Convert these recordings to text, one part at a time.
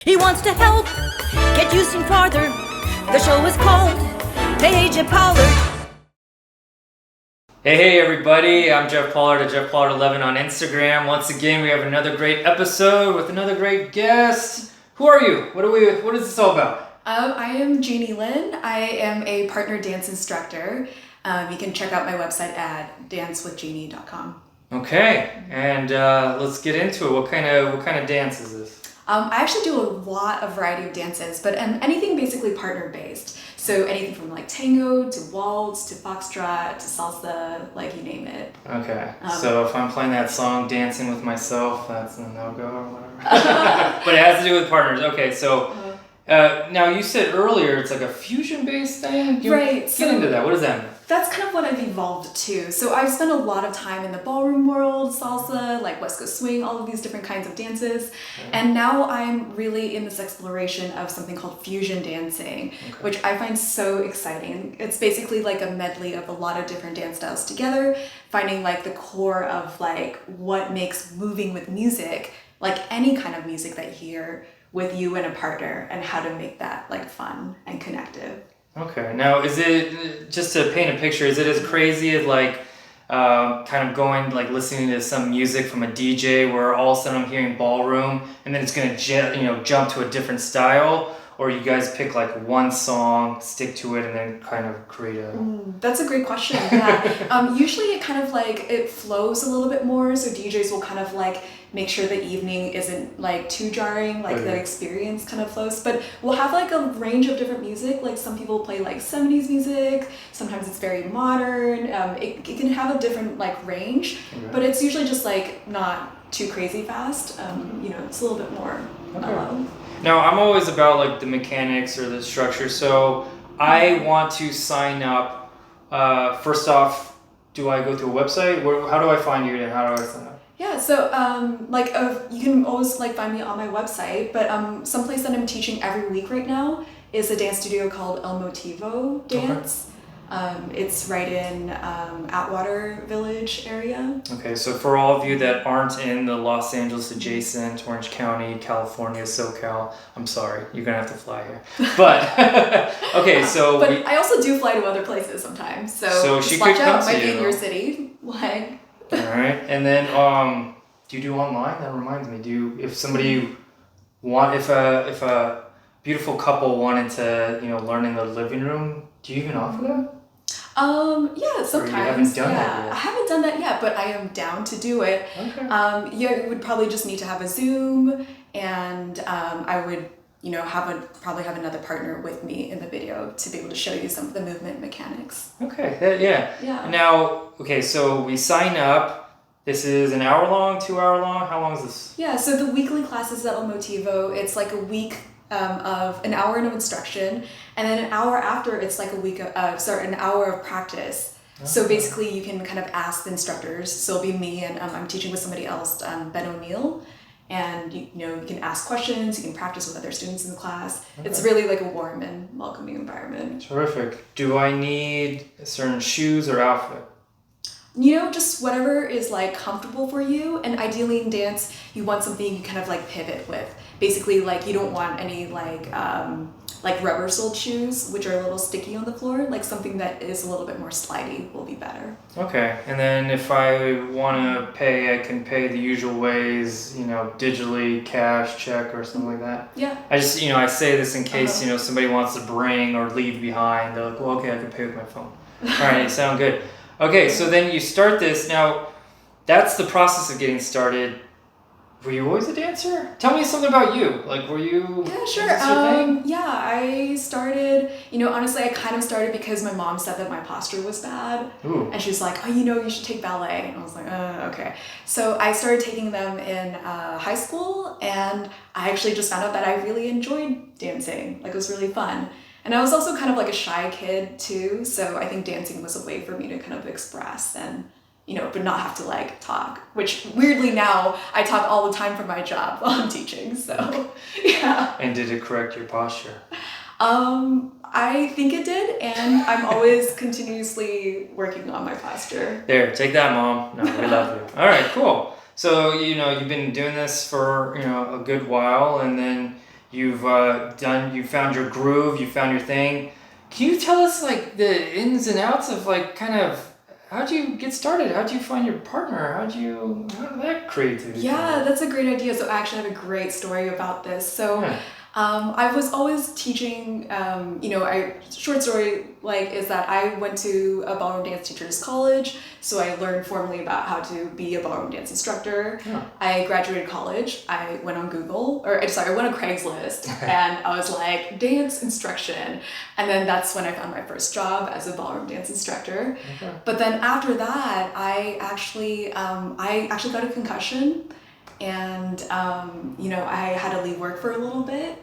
He wants to help get you seen farther. The show is called Page at Pollard. Hey everybody, I'm Jeff Pollard at Jeff Pollard 11 on Instagram. Once again, we have another great episode with another great guest. Who are you? What is this all about? I am Jeannie Lin. I am a partner dance instructor. You can check out my website at dancewithjeannie.com. Okay, and let's get into it. What kind of dance is this? I actually do a lot of variety of dances, but anything basically partner based. So anything from like tango to waltz to foxtrot to salsa, like you name it. Okay, so if I'm playing that song Dancing with Myself, that's a no-go or whatever. But it has to do with partners. Okay, so now you said earlier it's like a fusion-based thing? Right. Get into that. What does that mean? That's kind of what I've evolved to. So I've spent a lot of time in the ballroom world, salsa, like West Coast swing, all of these different kinds of dances. Okay. And now I'm really in this exploration of something called fusion dancing, which I find so exciting. It's basically like a medley of a lot of different dance styles together, finding like the core of like what makes moving with music, like any kind of music that you hear with you and a partner, and how to make that like fun and connective. Okay, now is it, just to paint a picture, is it as crazy as like kind of going like listening to some music from a DJ where all of a sudden I'm hearing ballroom and then it's gonna jump to a different style, or you guys pick like one song, stick to it, and then kind of create a... That's a great question. Yeah. Usually it kind of like it flows a little bit more, so DJs will kind of like make sure the evening isn't like too jarring, like the experience kind of flows. But we'll have like a range of different music. Like some people play like 70s music, sometimes it's very modern. It can have a different like range, but it's usually just like not too crazy fast. It's a little bit more mellow. Now I'm always about like the mechanics or the structure, so I want to sign up. First off, do I go to a website? How do I find you and how do I sign up? Yeah, so you can always like find me on my website, but someplace that I'm teaching every week right now is a dance studio called El Motivo Dance. It's right in Atwater Village area. Okay, so for all of you that aren't in the Los Angeles adjacent, Orange County, California, SoCal, I'm sorry, you're gonna have to fly here. But okay, so but I also do fly to other places sometimes, so she just watch could out. come to Might be you. in your city, like. All right, and then do you do online? That reminds me. If a beautiful couple wanted to learn in the living room, do you even offer that? Yeah, sometimes. Or you haven't done that yet? I haven't done that yet, but I am down to do it. Okay. You would probably just need to have a Zoom, and I would probably have another partner with me in the video to be able to show you some of the movement mechanics. Okay, yeah. Now, so we sign up. This is an hour long, 2 hour long? How long is this? Yeah, so the weekly classes at El Motivo, it's like a week of an hour of instruction, and then an hour after it's like an hour of practice. Okay. So basically you can kind of ask the instructors, so it'll be me and I'm teaching with somebody else, Ben O'Neill. And you can ask questions, you can practice with other students in the class. Okay. It's really like a warm and welcoming environment. Terrific. Do I need certain shoes or outfit? Just whatever is like comfortable for you. And ideally in dance, you want something you kind of like pivot with. Basically, like you don't want any like rubber soled shoes, which are a little sticky on the floor. Like something that is a little bit more slidey will be better. Okay, and then if I want to pay, I can pay the usual ways, digitally, cash, check, or something like that. Yeah. I just, I say this in case, somebody wants to bring or leave behind. They're like, well, okay, I can pay with my phone. All right, sound good. Okay, so then you start this. Now, that's the process of getting started. Were you always a dancer? Tell me something about you. Like, were you... Yeah, sure. I started, honestly, I kind of started because my mom said that my posture was bad. Ooh. And she's like, you should take ballet. And I was like, okay. So I started taking them in high school, and I actually just found out that I really enjoyed dancing. Like, it was really fun. And I was also kind of like a shy kid, too. So I think dancing was a way for me to kind of express and... but not have to like talk, which weirdly now I talk all the time for my job while I'm teaching, so yeah. And did it correct your posture? I think it did, and I'm always continuously working on my posture. There, take that, Mom. No, we love you. All right, cool. So, you've been doing this for, a good while, and then You found your groove, you found your thing. Can you tell us like the ins and outs of like kind of how'd you get started? How'd you find your partner? How did that creativity? Yeah, that's a great idea. So I actually have a great story about this. So Yeah. I was always teaching, short story is that I went to a ballroom dance teachers college, so I learned formally about how to be a ballroom dance instructor. Yeah. I graduated college, I went on I went on Craigslist and I was like, dance instruction. And then that's when I found my first job as a ballroom dance instructor. Okay. But then after that, I actually got a concussion. And, I had to leave work for a little bit.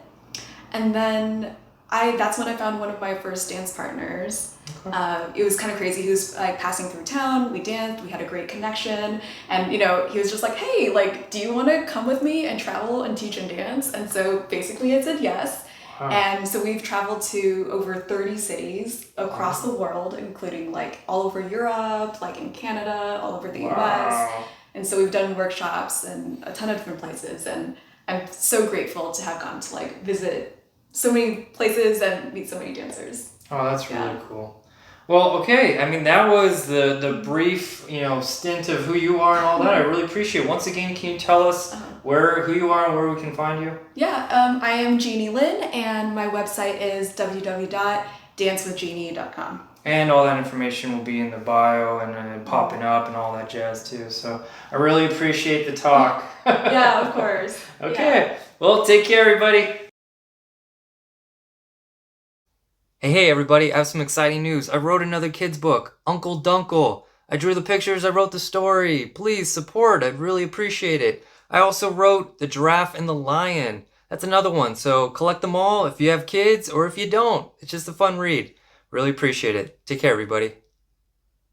And then that's when I found one of my first dance partners. Okay. It was kind of crazy. He was like passing through town. We danced. We had a great connection. And, he was just like, hey, like, do you want to come with me and travel and teach and dance? And so basically I said yes. Wow. And so we've traveled to over 30 cities across the world, including like all over Europe, like in Canada, all over the US. And so we've done workshops in a ton of different places, and I'm so grateful to have gotten to like visit so many places and meet so many dancers. Oh, that's really cool. Well, okay. I mean, that was the brief, stint of who you are and all that. I really appreciate it. Once again, can you tell us who you are and where we can find you? Yeah, I am Jeannie Lin, and my website is www.dancewithjeannie.com. And all that information will be in the bio and popping up and all that jazz too. So I really appreciate the talk. Yeah, of course. Okay. Yeah. Well, take care, everybody. Hey, everybody. I have some exciting news. I wrote another kid's book, Uncle Duncle. I drew the pictures. I wrote the story. Please support. I'd really appreciate it. I also wrote The Giraffe and the Lion. That's another one. So collect them all if you have kids or if you don't. It's just a fun read. Really appreciate it. Take care, everybody.